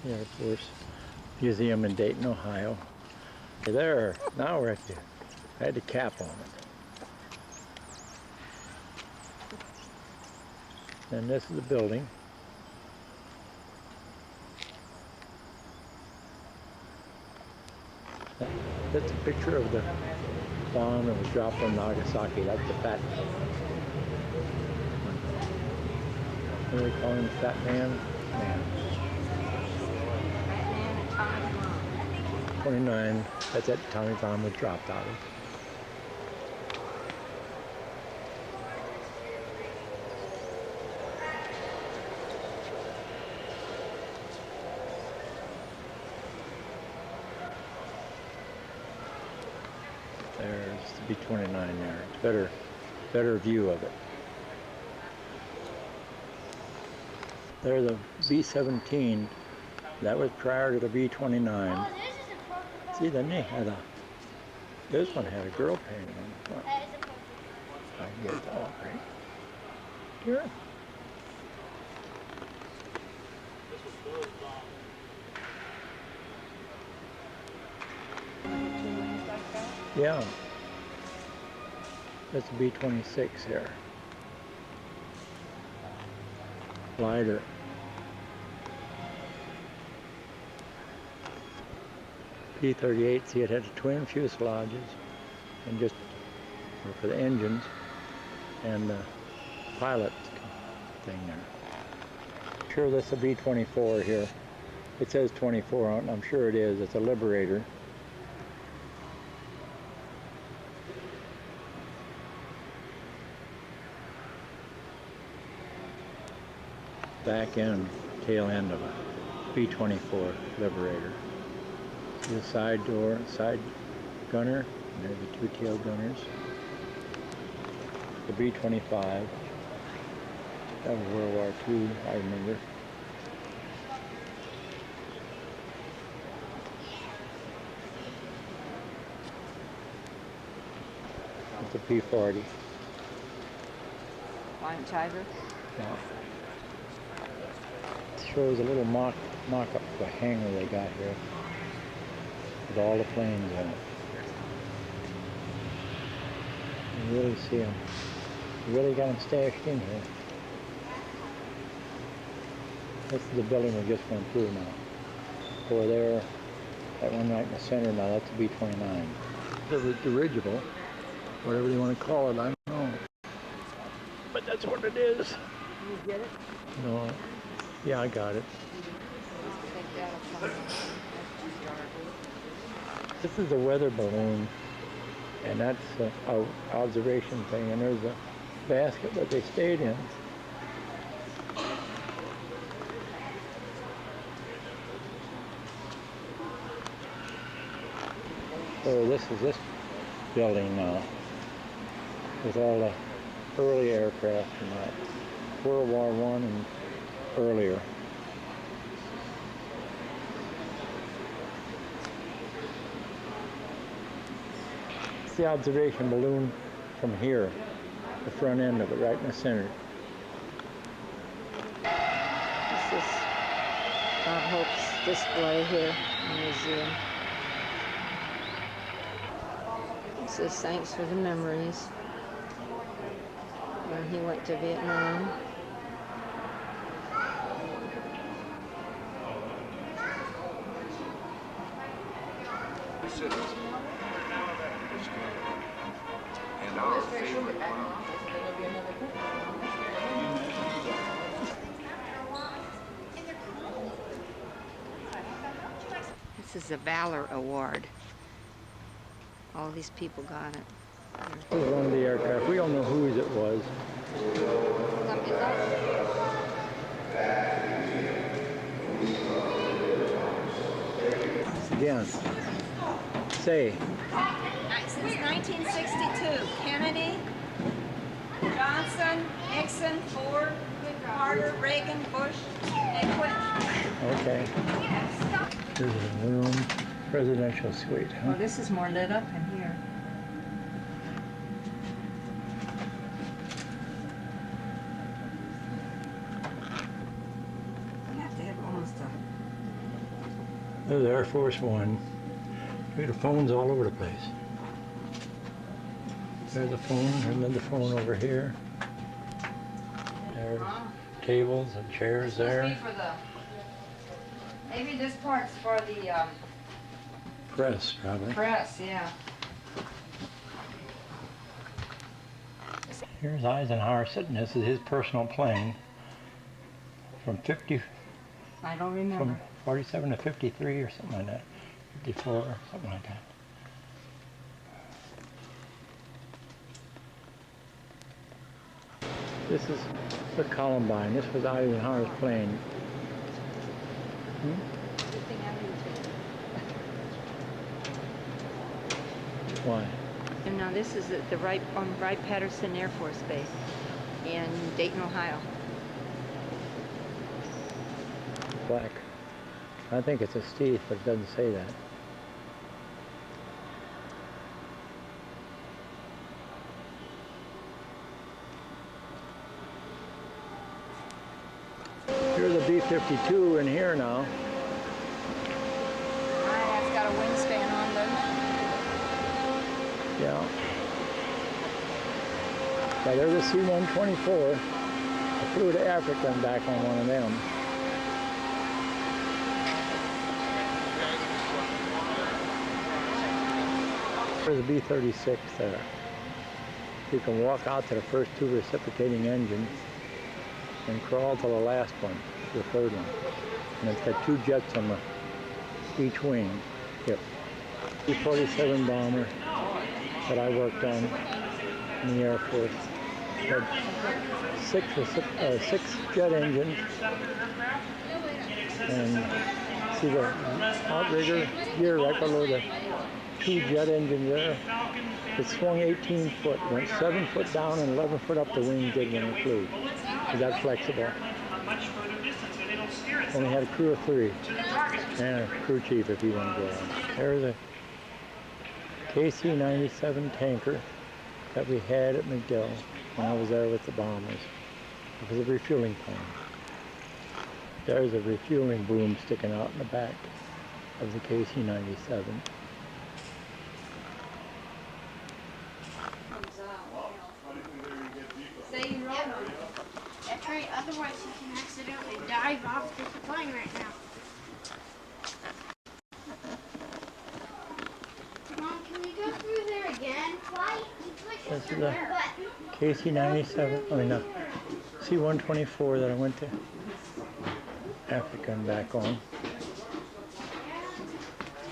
Air Force Museum in Dayton, Ohio. There, now we're at the, I had the cap on it. And this is the building. That's a picture of the bomb that was dropped on Nagasaki. That's the fat. What do they call him? Fat man? Man. 29. That's that atomic bomb was dropped out of. There's the B-29 there. It's better view of it. There's the B-17. That was prior to the B-29. See, then they had this one had a girl painting on the front. I can get that one right. Here. Yeah. That's a B-26 here. Lighter. P-38, see it had twin fuselages and just for the engines and the pilot thing there. Sure, this is a B-24 here. It says 24 on it, I'm sure it is. It's a Liberator. Back end, tail end of a B-24 Liberator. The side door, side gunner, and there's the two tail gunners. The B-25, that was World War II, I remember. It's a P-40. Flying Tiger? Yeah. It shows a little mock-up of a hangar they got here with all the planes in it. You really see them. You really got them stashed in here. This is the building we just went through now. Over there, that one right in the center now, that's a B-29. The dirigible, whatever you want to call it, I don't know. But that's what it is. You get it? No. Yeah, I got it. This is a weather balloon, and that's an observation thing, and there's a basket that they stayed in. So this is this building now, with all the early aircraft from that World War I and earlier. It's the observation balloon from here, the front end of it, right in the center. This is Bob Hope's display here in the museum. It says thanks for the memories when he went to Vietnam. This is a Valor Award. All these people got it. This is one of the aircraft. We don't know whose it was. Again, say. Since 1962, Kennedy, Johnson, Nixon, Ford, Carter, Reagan, Bush, and Clinton. Okay. This is a room, presidential suite, huh? Well, this is more lit up in here. You have to have almost There's Air Force One. Look at the phones all over the place. There's a phone, and another phone over here. There's tables and chairs there. Maybe this part's for the Press, probably. press, yeah. Here's Eisenhower sitting. This is his personal plane. From I don't remember. from 47 to 53 or something like that. 54, something like that. This is the Columbine. This was Eisenhower's plane. Why? And now this is at the Wright Patterson Airforce Base in Dayton, Ohio. Black. I think it's a Steve, but it doesn't say that. Here's a B-52 in here now. That's got a wingspan on them. Yeah. Now there's a C-124. I flew to Africa and back on one of them. There's a B-36 there. You can walk out to the first two reciprocating engines and crawl to the last one, the third one. And it's got two jets on each wing. Yep. B-47 bomber that I worked on in the Air Force. Had six jet engines. And see the outrigger gear right below the two jet engines there. It swung 18 foot, went 7 foot down and 11 foot up the wing did when it flew. Is that flexible? Only had a crew of 3 and a crew chief if he wanted to go on. There's a KC-97 tanker that we had at McGill when I was there with the bombers. It was a refueling plane. There's a refueling boom sticking out in the back of the KC-97. That's right, otherwise you can accidentally dive off this plane right now. Mom, can we go through there again? Why? This is a KC-97, I mean C-124 that I went to Africa and back on.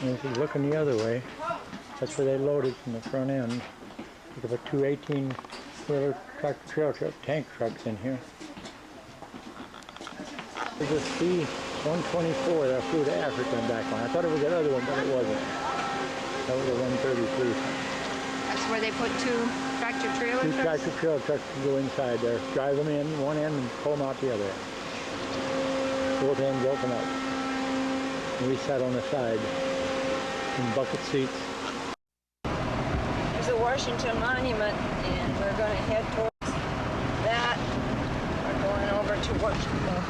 And if you're looking the other way, that's where they loaded from the front end. Look at the two 18-wheeler tractor trail truck tank trucks in here. There's a C-124 that I flew to Africa and back on. I thought it was that other one, but it wasn't. That was a 133. That's where they put two tractor trailer Two trucks? tractor trail trucks can go inside there, drive them in one end and pull them out the other end. Both ends open up. And we sat on the side in bucket seats. There's a Washington Monument, and we're going to head towards that. We're going over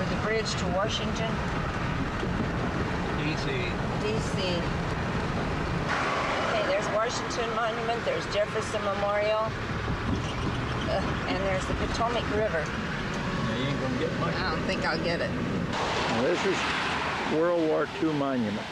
the bridge to Washington, D.C. Okay, there's Washington Monument, there's Jefferson Memorial, and there's the Potomac River. Now, you ain't gonna get much. I don't think I'll get it. Now, this is World War II monument.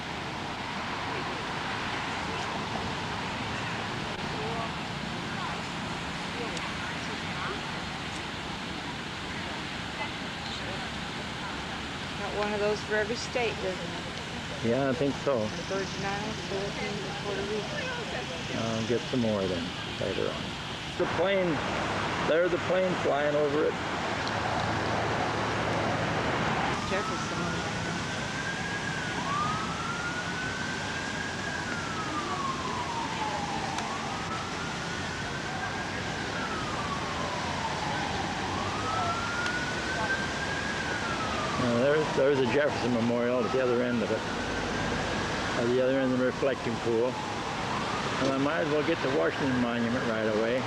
Got one of those for every state, doesn't it? Yeah, I think so. The Virgin Islands, Philippines, and Puerto Rico. I'll get some more then later on. The plane, there's the plane flying over it. Jefferson. There's the Jefferson Memorial at the other end of it. At the other end of the reflecting pool. And I might as well get the Washington Monument right away.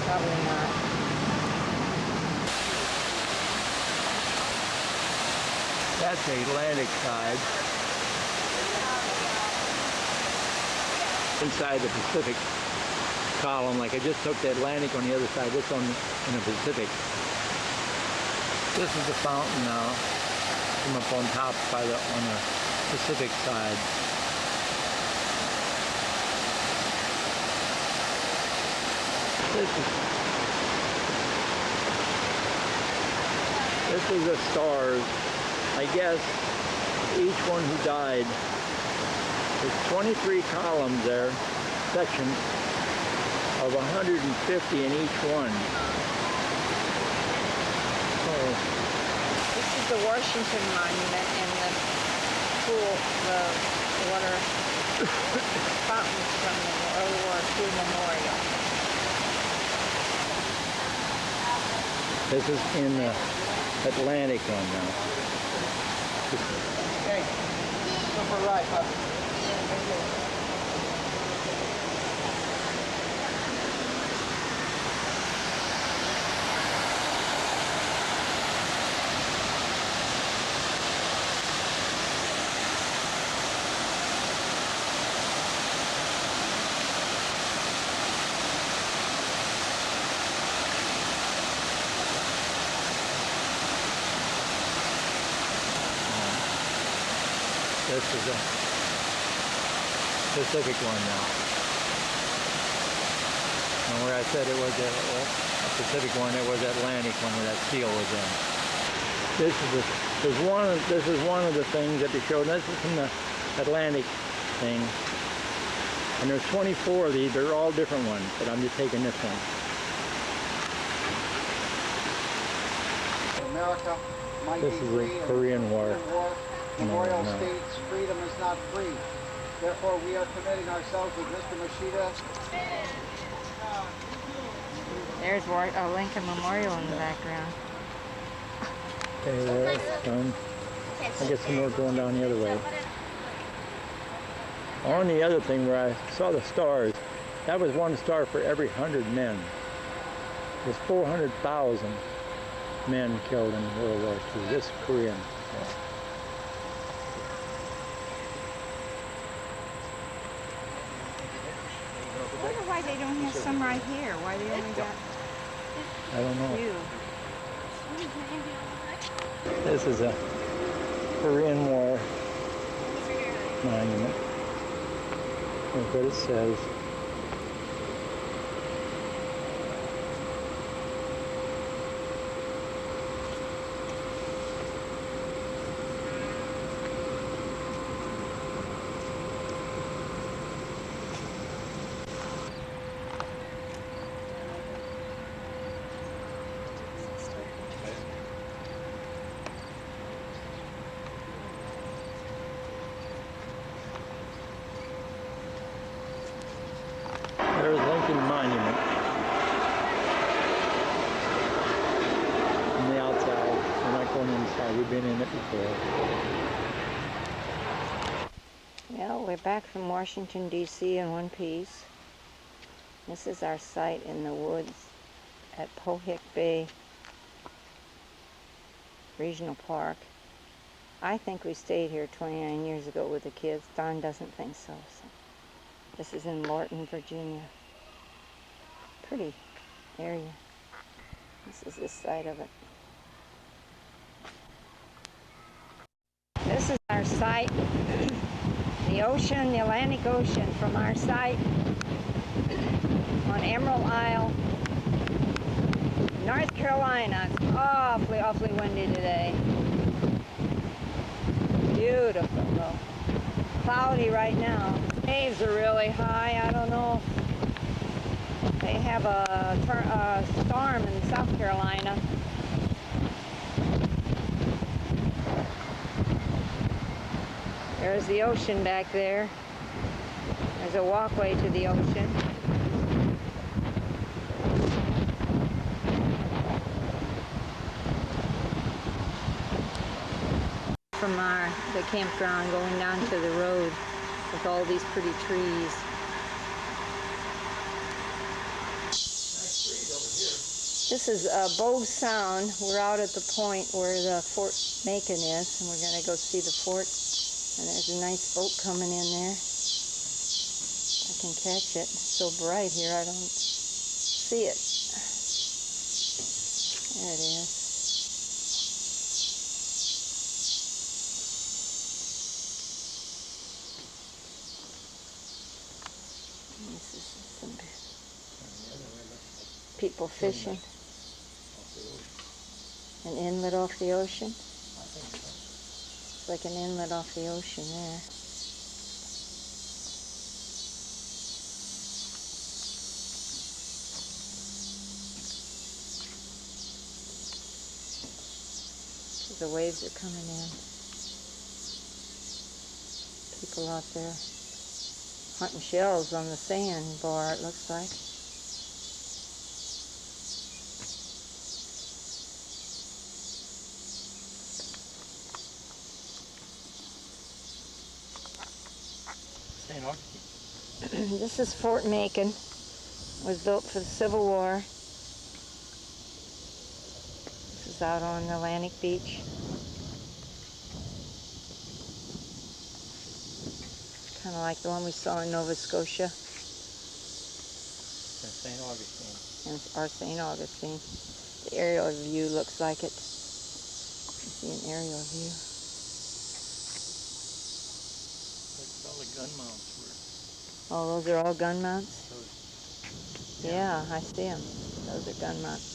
Probably not. That's the Atlantic side. Inside the Pacific column, like I just took the Atlantic on the other side, this on in the Pacific. This is the fountain now, from up on top by the on the Pacific side. This is the stars. I guess each one who died. There's 23 columns there, sections of 150 in each one. Oh. This is the Washington Monument and the pool, the water fountains from the World War II memorial. This is in the Atlantic one now. Okay, go for a ride, bud. This is a Pacific one now. And where I said it was a Pacific one, it was Atlantic one where that seal was in. This is one of the things that they showed. This is from the Atlantic thing. And there's 24 of these. They're all different ones, but I'm just taking this one. America might This be is free the and Korean War. Memorial No. states freedom is not free. Therefore, we are committing ourselves with Mr. Machida. There's Lincoln Memorial in the background. Okay, there's some. I guess some more going down the other way. On the other thing where I saw the stars, that was one star for every 100 men. There's 400,000 men killed in World War II. This Korean. I wonder why they don't have some right here. Why they only got I don't know. two. This is a Korean War monument. Look what it says. There's Lincoln Monument on the outside. We're not going inside. We've been in it before. Well, we're back from Washington, D.C. in one piece. This is our site in the woods at Pohick Bay Regional Park. I think we stayed here 29 years ago with the kids. Don doesn't think so. This is in Lorton, Virginia. Pretty area. This is this side of it. This is our site. The ocean, the Atlantic Ocean, from our site on Emerald Isle, North Carolina. It's awfully, awfully windy today. Beautiful though. Cloudy right now. Waves are really high. I don't know if they have a storm in South Carolina. There's the ocean back there. There's a walkway to the ocean. From the campground going down to the road with all these pretty trees. This is Bogue Sound. We're out at the point where the Fort Macon is, and we're going to go see the fort. And there's a nice boat coming in there. I can catch it. It's so bright here, I don't see it. There it is. This is some people fishing. An inlet off the ocean? It's like an inlet off the ocean there. The waves are coming in. People out there hunting shells on the sandbar, it looks like. St. Augustine. This is Fort Macon. It was built for the Civil War. This is out on Atlantic Beach. Kind of like the one we saw in Nova Scotia. St. Augustine. And our St. Augustine. The aerial view looks like it. You see an aerial view. That's all the gun mounts were. Oh, those are all gun mounts? Those, Yeah, I see them. Those are gun mounts.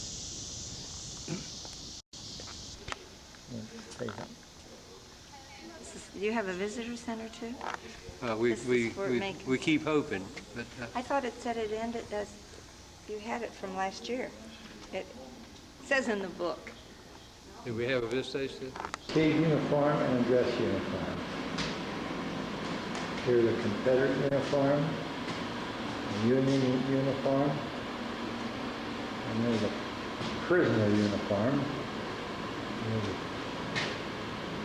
Do you have a visitor center too? We keep hoping, but I thought it said it ended as you had it from last year. It says in the book. do we have a visitation? Siege uniform and a dress uniform. Here's a Confederate uniform, a Union uniform, and there's a prisoner uniform. There's a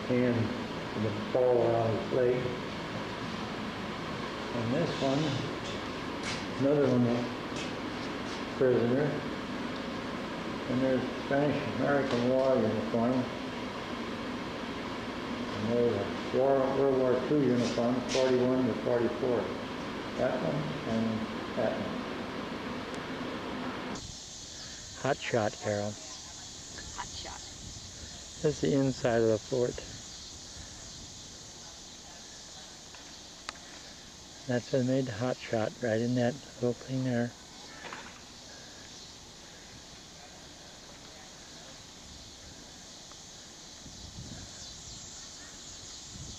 hand with a ball around his leg. And this one, another one, a prisoner. And there's Spanish-American War uniform. And there's a World War II uniform, 41 to 44. That one and that one. Hot shot, Carol. Hot shot. That's the inside of the fort. That's what made the hot shot, right in that little thing there.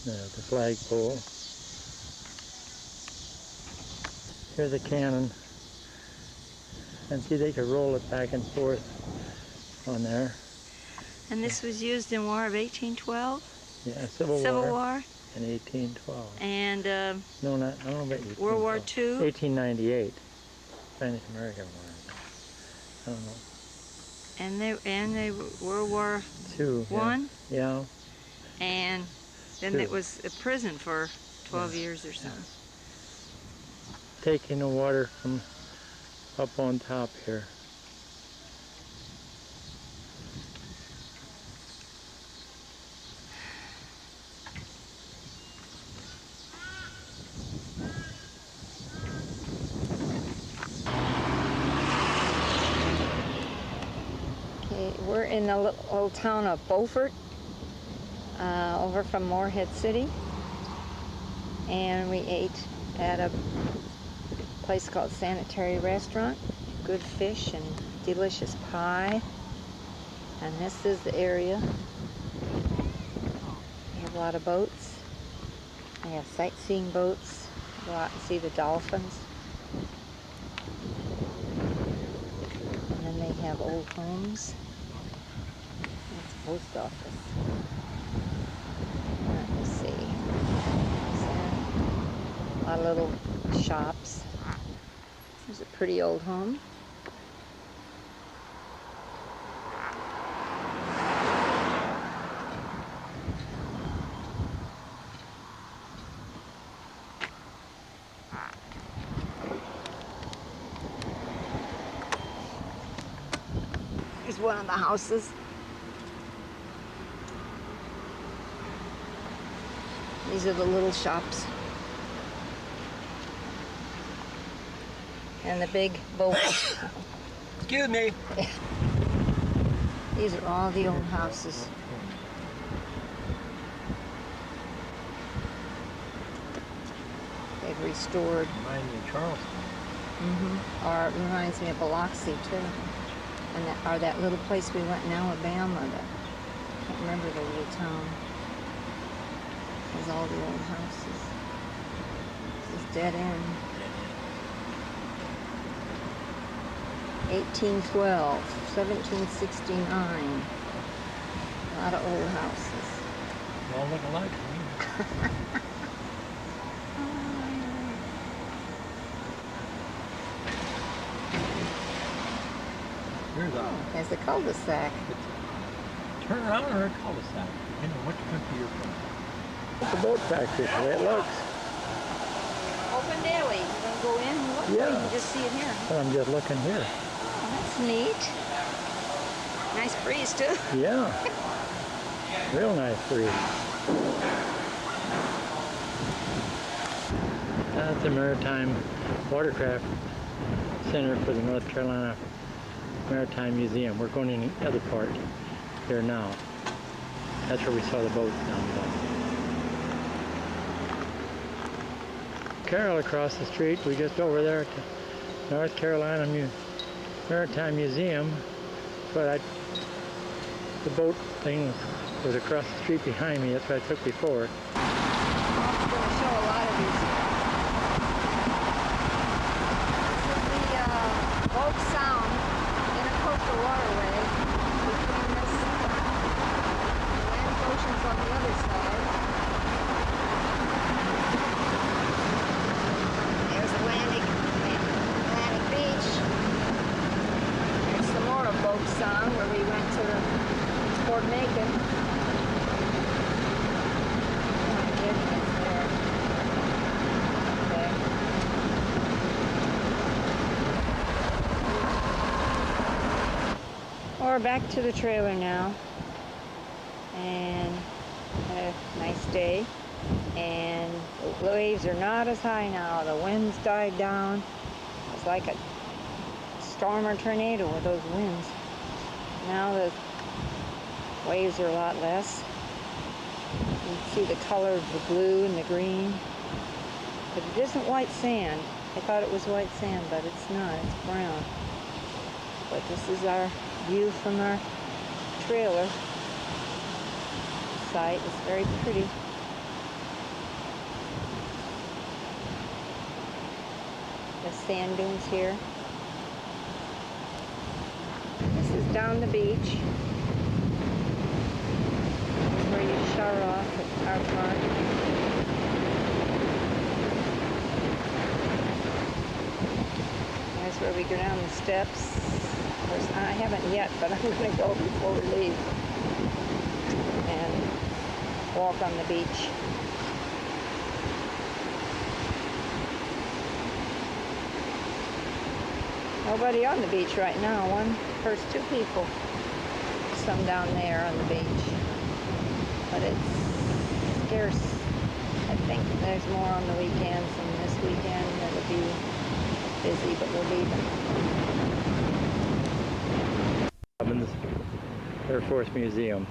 The flagpole. Here's a cannon. And see, they could roll it back and forth on there. And this was used in War of 1812? Yeah, Civil War. In 1812. And No, not, I don't know about 1812. World War II? 1898. Spanish-American War. I don't know. And they World War Two. One? Yeah. And then Two. it was a prison for 12 years or so. Taking the water from up on top here. Okay, we're in the little town of Beufort, over from Morehead City, and we ate at a place called Sanitary Restaurant. Good fish and delicious pie. And this is the area. We have a lot of boats. We have sightseeing boats. Go out and see the dolphins. And then they have old homes. That's the post office. Let me see. A lot of little shops. There's a pretty old home. one of the houses. These are the little shops. And the big boat. Excuse me. These are all the old houses. They've restored. Reminds me of Charleston. Or it reminds me of Biloxi too. And that little place we went in Alabama. I can't remember the little town. There's all the old houses. This is dead end. 1812, 1769. A lot of old houses. They all look alike to me. Here's a There's the cul-de-sac. turn around or a cul-de-sac, depending on which country you're from. It's a boat factory, the way it looks. Open daily. You gonna go in and look? Yeah. Or you can just see it here. But I'm just looking here. Oh, that's neat. Nice breeze too. Yeah. Real nice breeze. That's the Maritime Watercraft Center for the North Carolina Maritime Museum. We're going in the other part there now. That's where we saw the boat down below. Carol across the street, we just over there at the North Carolina Maritime Museum. But the boat thing was across the street behind me. That's what I took before. I'm going to show a lot of these. This is the Oak Sound intercoastal waterway between this Atlantic Ocean's on the other side. There's Atlantic Beach. There's some more of Oak Sound where we went to Fort Macon. We're back to the trailer now, and had a nice day, and the waves are not as high now. The winds died down. It's like a storm or tornado with those winds. Now the waves are a lot less. You can see the color of the blue and the green, but it isn't white sand. I thought it was white sand, but it's not. It's brown. But this is our view from our trailer site. It's very pretty. The sand dunes here. This is down the beach. Where you shower off at our park. That's where we go down the steps. Of course, I haven't yet, but I'm going to go before we leave and walk on the beach. Nobody on the beach right now. First two people. Some down there on the beach. But it's scarce. I think there's more on the weekends, and this weekend it'll be busy, but we're leaving. In the Air Force Museum.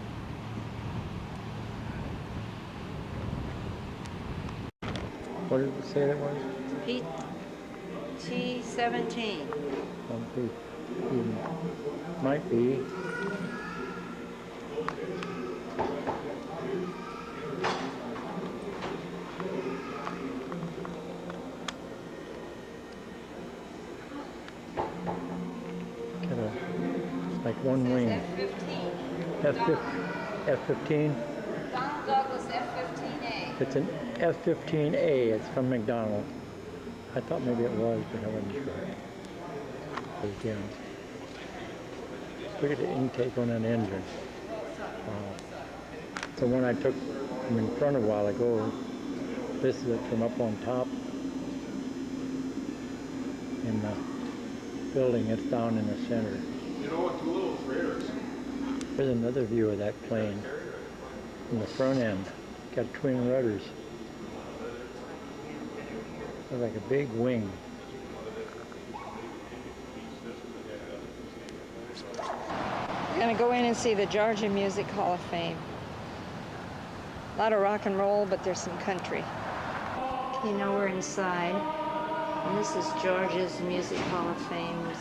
What did it say that was? PT-17. Might be. Like one wing. F-15. F-15? Donald Douglas F-15A. It's an F-15A. It's from McDonnell. I thought maybe it was, but I wasn't sure. Again. Look at the intake on that engine. Wow. It's the one I took from in front a while ago. This is it from up on top. In the building, it's down in the center. You know, it's a little freighters. Here's another view of that plane from the front end. Got twin rudders. Looks like a big wing. We're gonna go in and see the Georgia Music Hall of Fame. A lot of rock and roll, but there's some country. Okay, now we're inside. And this is Georgia's Music Hall of Fame's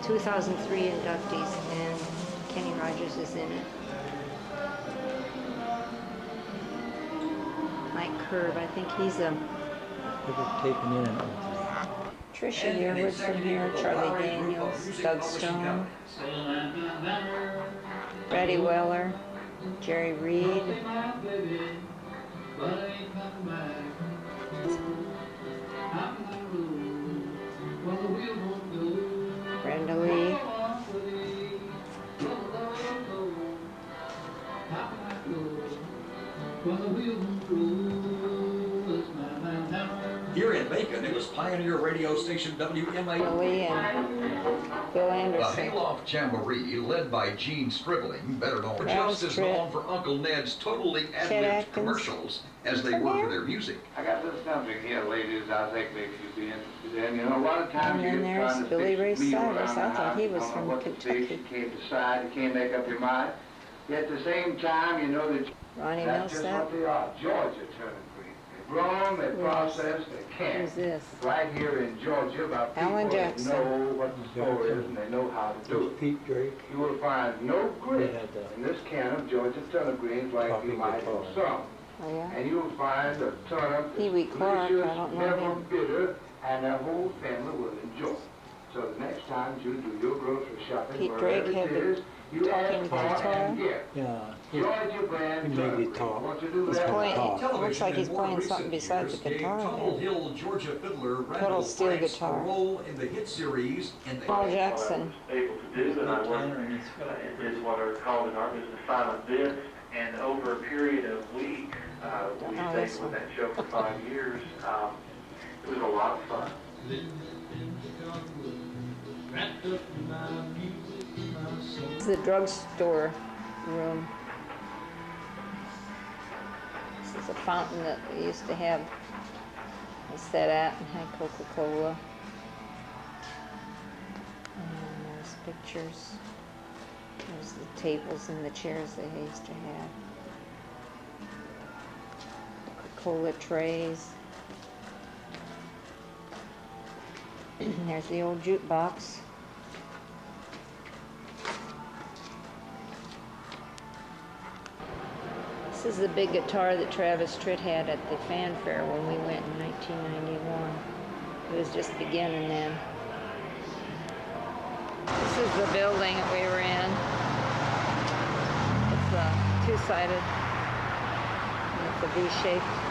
2003 inductees, and Kenny Rogers is in it. Mike Curb, I think he's a... Taken in and Trisha Yearwood's from here, Charlie Daniels, Doug Stone, Freddie Weller, Jerry Reed, Brenda Lee, Here in Macon, it was Pioneer radio station WMA. Lee, and Bill The Anderson. Hayloft Jamboree, led by Gene Stribling, better known Travis just as Tritt. known for Uncle Ned's totally Chet ad-libbed Atkins. commercials as they Come were here. for their music. I got this something here, ladies, I think maybe you'd be interested in. You know, a lot of times And then you're there's trying to Billy fix Ray me Cyrus. around I the thought house. he You was don't know from what to fix, Kentucky. you can't decide, you can't make up your mind. Yet at the same time, you know that Ronnie that's just Millsap. what they are. Georgia turnip green. They've grown, they've processed, they can't. Who's this? Right here in Georgia, about people Alan that Jackson. know what the score is and they know how to do it. Pete Drake. You will find no grit They had the in this can of Georgia turnip greens like you talking might guitar. have some. Oh, yeah? And you'll find a turnip Pee Wee that's Clark, delicious, I don't know never him. bitter, and the whole family will enjoy it. So the next time you do your grocery shopping, Pete wherever Drake had it the is, you talking ask for guitar. and get. Yeah, Georgia brand he turnip made it greens. talk. Want to do He's that? playing- talk. It looks like he's in more playing recent something besides years the guitar. gave Tunnel Hill, Georgia fiddler Randall steel Franks guitar. a role in the hit series and the Paul Jackson. Able to do, and I worked is what are called in our business silent bits, and over a period of weeks, we Oh, stayed this one. with that show for 5 years. It was a lot of fun. This is the drugstore room. This is a fountain that we used to have. We sat at and had Coca-Cola. And there's pictures. There's the tables and the chairs they used to have. Coca-Cola trays. There's the old jukebox. This is the big guitar that Travis Tritt had at the fanfare when we went in 1991. It was just beginning then. This is the building that we were in. It's two-sided. And it's a V-shaped.